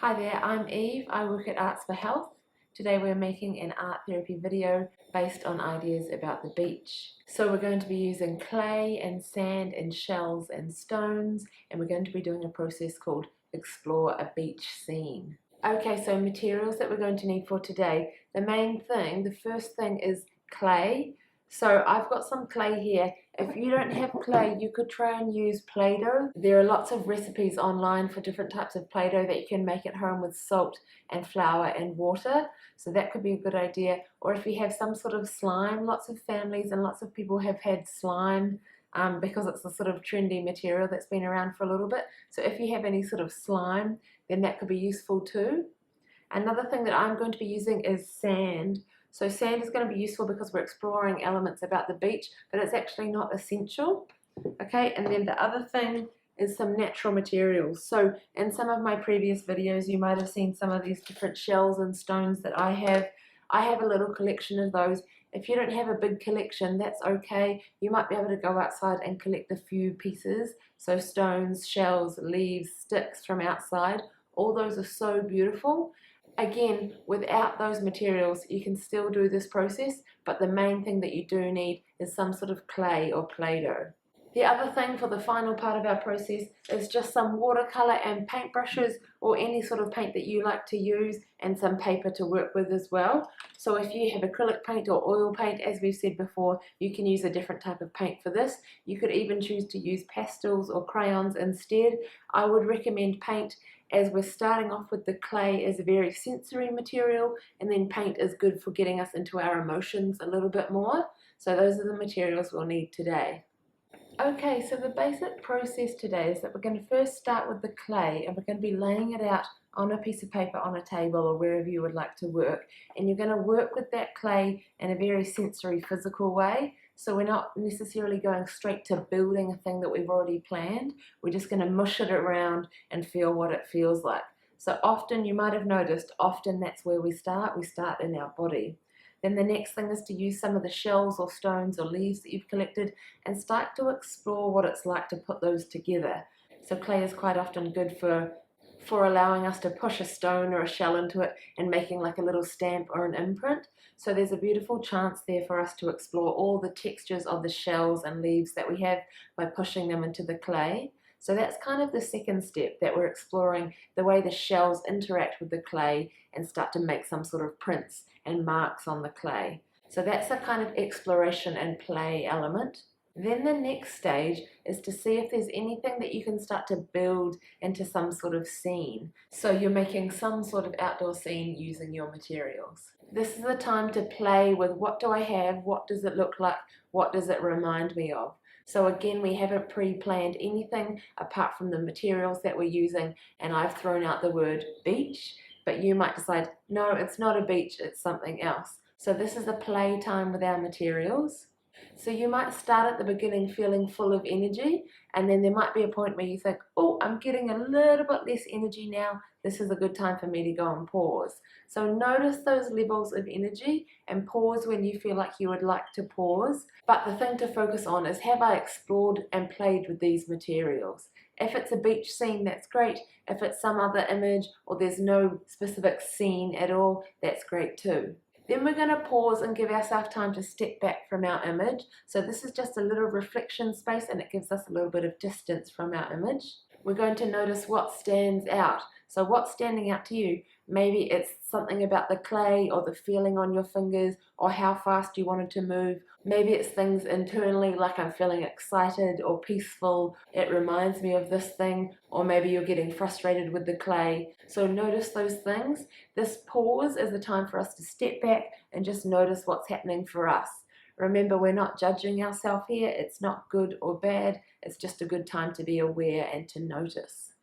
Hi there, I'm Eve. I work at Arts for Health. Today we're making an art therapy video based on ideas about the beach. So we're going to be using clay and sand and shells and stones, and we're going to be doing a process called Explore a Beach Scene. Okay, so materials that we're going to need for today. The first thing is clay. So I've got some clay here. If you don't have clay, you could try and use Play-Doh. There are lots of recipes online for different types of Play-Doh that you can make at home with salt and flour and water. So that could be a good idea. Or if you have some sort of slime, lots of families and lots of people have had slime because it's a sort of trendy material that's been around for a little bit. So if you have any sort of slime, then that could be useful too. Another thing that I'm going to be using is sand. So sand is going to be useful because we're exploring elements about the beach, but it's actually not essential. Okay, and then the other thing is some natural materials. So in some of my previous videos, you might have seen some of these different shells and stones that I have. I have a little collection of those. If you don't have a big collection, that's okay. You might be able to go outside and collect a few pieces. So stones, shells, leaves, sticks from outside. All those are so beautiful. Again, without those materials, you can still do this process, but the main thing that you do need is some sort of clay or Play-Doh. The other thing for the final part of our process is just some watercolor and paintbrushes or any sort of paint that you like to use, and some paper to work with as well. So if you have acrylic paint or oil paint, as we've said before, you can use a different type of paint for this. You could even choose to use pastels or crayons instead. I would recommend paint, as we're starting off with the clay as a very sensory material, and then paint is good for getting us into our emotions a little bit more. So those are the materials we'll need today. Okay, so the basic process today is that we're going to first start with the clay, and we're going to be laying it out on a piece of paper on a table or wherever you would like to work. And you're going to work with that clay in a very sensory, physical way. So we're not necessarily going straight to building a thing that we've already planned. We're just going to mush it around and feel what it feels like. So often, you might have noticed, often that's where we start. We start in our body. Then the next thing is to use some of the shells or stones or leaves that you've collected and start to explore what it's like to put those together. So clay is quite often good for allowing us to push a stone or a shell into it and making like a little stamp or an imprint. So there's a beautiful chance there for us to explore all the textures of the shells and leaves that we have by pushing them into the clay. So that's kind of the second step, that we're exploring the way the shells interact with the clay and start to make some sort of prints and marks on the clay. So that's a kind of exploration and play element. Then the next stage is to see if there's anything that you can start to build into some sort of scene. So you're making some sort of outdoor scene using your materials. This is the time to play with, what do I have, what does it look like, what does it remind me of. So again, we haven't pre-planned anything apart from the materials that we're using, and I've thrown out the word beach, but you might decide, no, it's not a beach, it's something else. So this is a play time with our materials. So you might start at the beginning feeling full of energy, and then there might be a point where you think, oh, I'm getting a little bit less energy now. This is a good time for me to go and pause. So notice those levels of energy and pause when you feel like you would like to pause. But the thing to focus on is, have I explored and played with these materials? If it's a beach scene, that's great. If it's some other image or there's no specific scene at all, that's great too. Then we're going to pause and give ourselves time to step back from our image. So this is just a little reflection space, and it gives us a little bit of distance from our image. We're going to notice what stands out. So what's standing out to you? Maybe it's something about the clay or the feeling on your fingers or how fast you wanted to move. Maybe it's things internally, like I'm feeling excited or peaceful. It reminds me of this thing. Or maybe you're getting frustrated with the clay. So notice those things. This pause is the time for us to step back and just notice what's happening for us. Remember, we're not judging ourselves here. It's not good or bad. It's just a good time to be aware and to notice.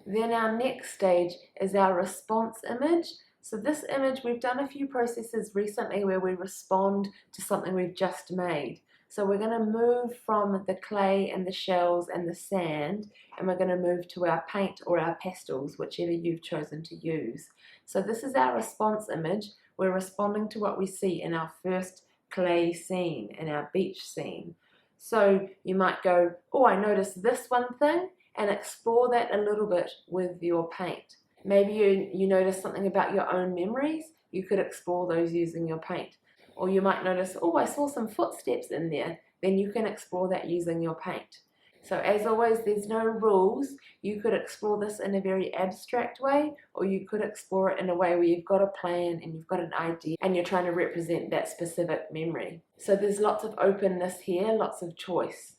Then our next stage is our response image. So this image, we've done a few processes recently where we respond to something we've just made. So we're going to move from the clay and the shells and the sand, and we're going to move to our paint or our pastels, whichever you've chosen to use. So this is our response image. We're responding to what we see in our first clay scene, in our beach scene. So you might go, oh, I noticed this one thing, and explore that a little bit with your paint. Maybe you notice something about your own memories. You could explore those using your paint. Or you might notice, oh, I saw some footsteps in there. Then you can explore that using your paint. So as always, there's no rules. You could explore this in a very abstract way, or you could explore it in a way where you've got a plan and you've got an idea and you're trying to represent that specific memory. So there's lots of openness here, lots of choice.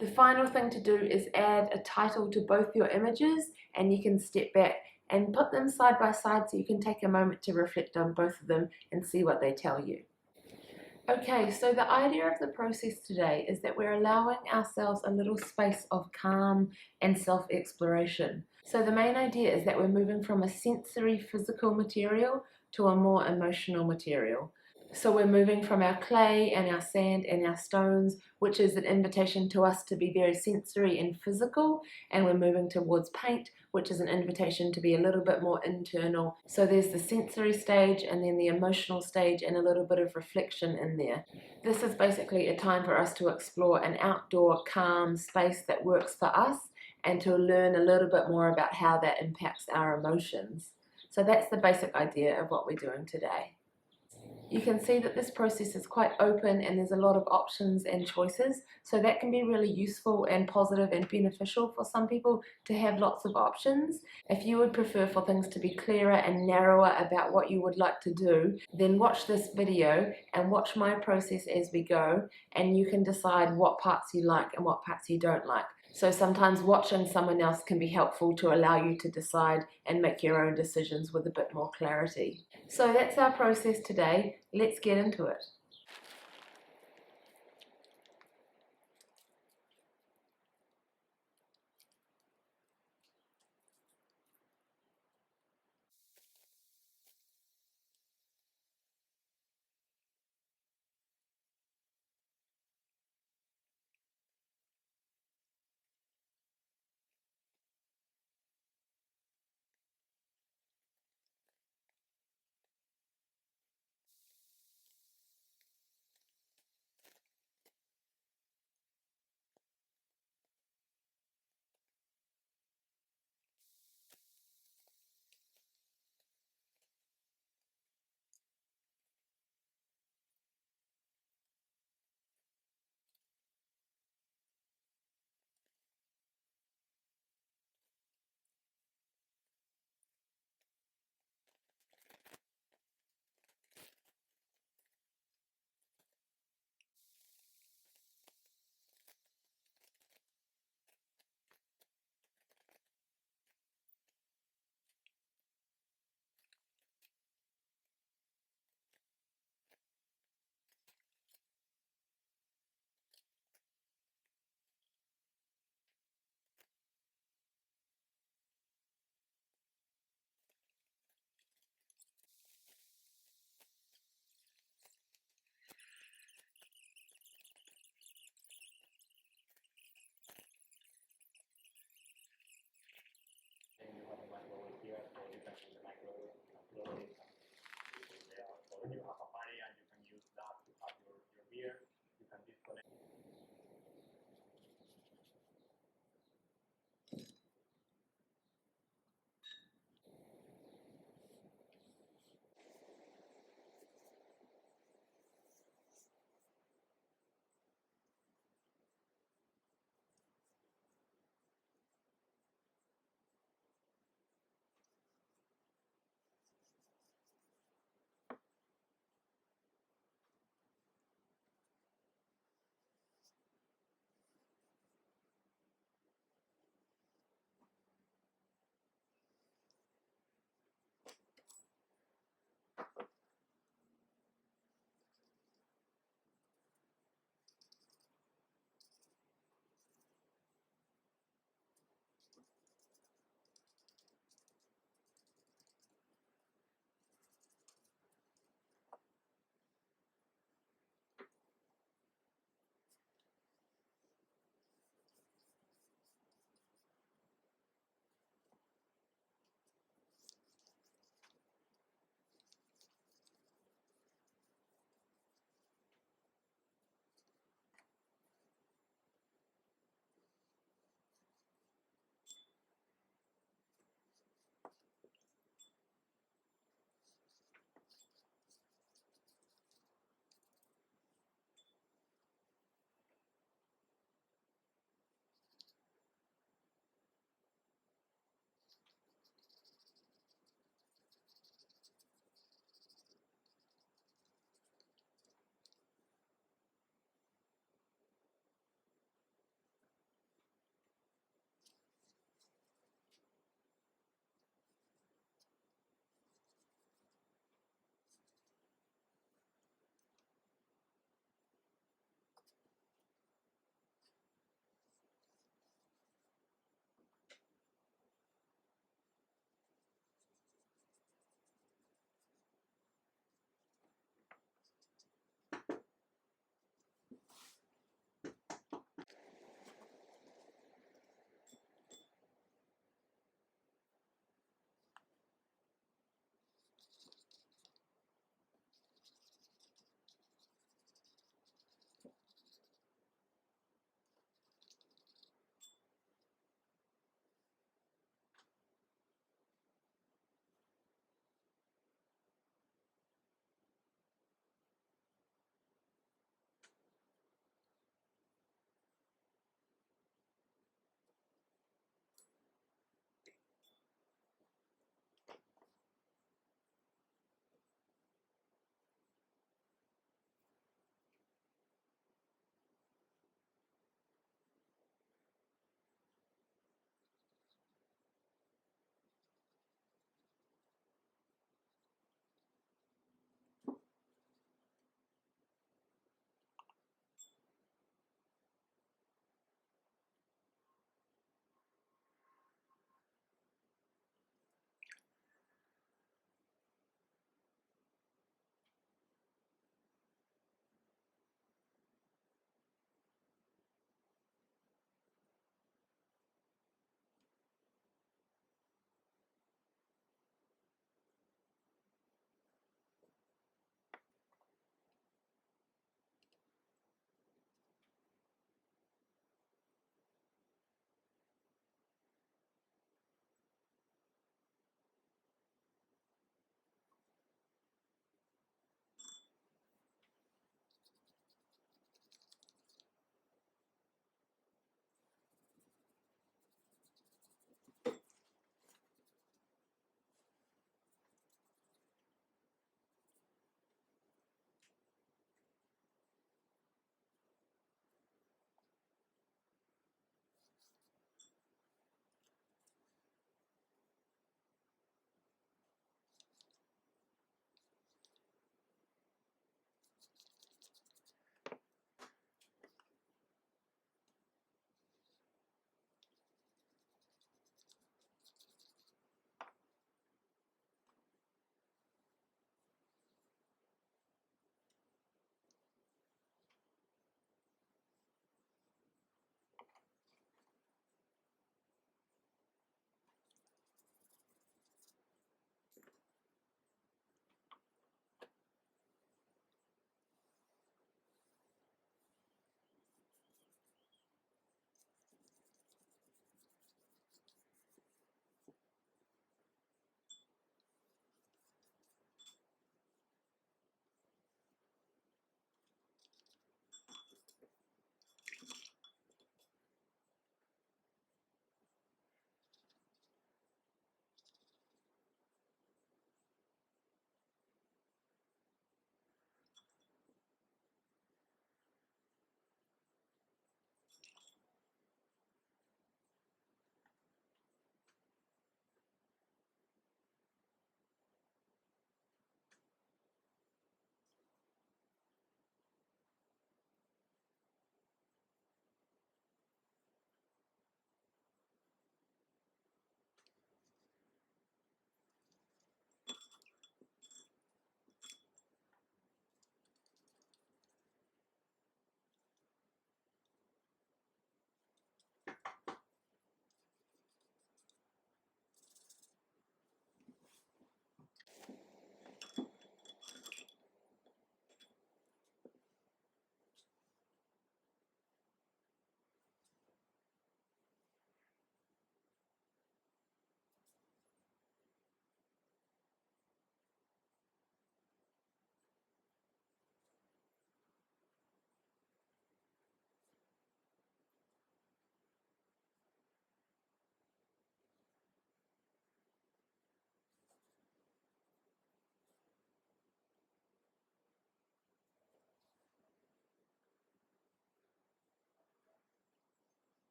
The final thing to do is add a title to both your images, and you can step back and put them side by side so you can take a moment to reflect on both of them and see what they tell you. Okay, so the idea of the process today is that we're allowing ourselves a little space of calm and self-exploration. So the main idea is that we're moving from a sensory physical material to a more emotional material. So we're moving from our clay and our sand and our stones, which is an invitation to us to be very sensory and physical, and we're moving towards paint, which is an invitation to be a little bit more internal. So there's the sensory stage and then the emotional stage and a little bit of reflection in there. This is basically a time for us to explore an outdoor calm space that works for us and to learn a little bit more about how that impacts our emotions. So that's the basic idea of what we're doing today. You can see that this process is quite open and there's a lot of options and choices, so that can be really useful and positive and beneficial for some people to have lots of options. If you would prefer for things to be clearer and narrower about what you would like to do, then watch this video and watch my process as we go, and you can decide what parts you like and what parts you don't like. So sometimes watching someone else can be helpful to allow you to decide and make your own decisions with a bit more clarity. So that's our process today. Let's get into it.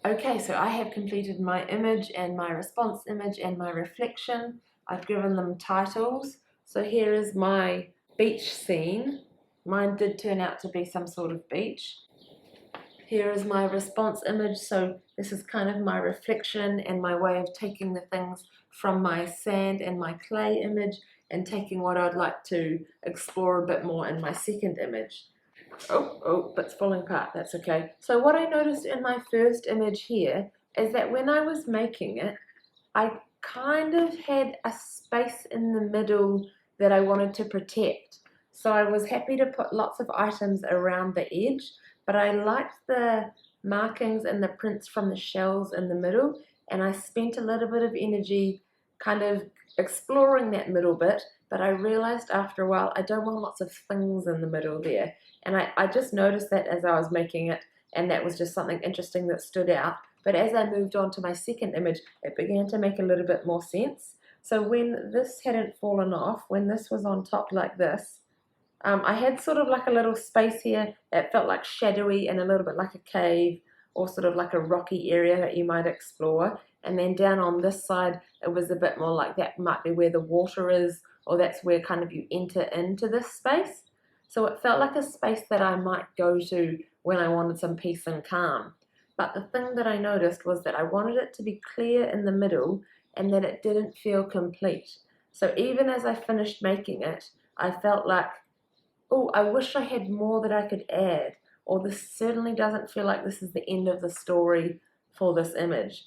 Okay, so I have completed my image and my response image and my reflection. I've given them titles. So here is my beach scene. Mine did turn out to be some sort of beach. Here is my response image. So this is kind of my reflection and my way of taking the things from my sand and my clay image and taking what I'd like to explore a bit more in my second image. But it's falling apart, that's okay. So what I noticed in my first image here is that when I was making it, I kind of had a space in the middle that I wanted to protect. So I was happy to put lots of items around the edge, but I liked the markings and the prints from the shells in the middle, and I spent a little bit of energy kind of exploring that middle bit, but I realized after a while I don't want lots of things in the middle there. And I just noticed that as I was making it, and that was just something interesting that stood out. But as I moved on to my second image, it began to make a little bit more sense. So when this hadn't fallen off, when this was on top like this, I had sort of like a little space here that felt like shadowy and a little bit like a cave or sort of like a rocky area that you might explore. And then down on this side, it was a bit more like that might be where the water is, or that's where kind of you enter into this space. So it felt like a space that I might go to when I wanted some peace and calm. But the thing that I noticed was that I wanted it to be clear in the middle and that it didn't feel complete. So even as I finished making it, I felt like, oh, I wish I had more that I could add, or this certainly doesn't feel like this is the end of the story for this image.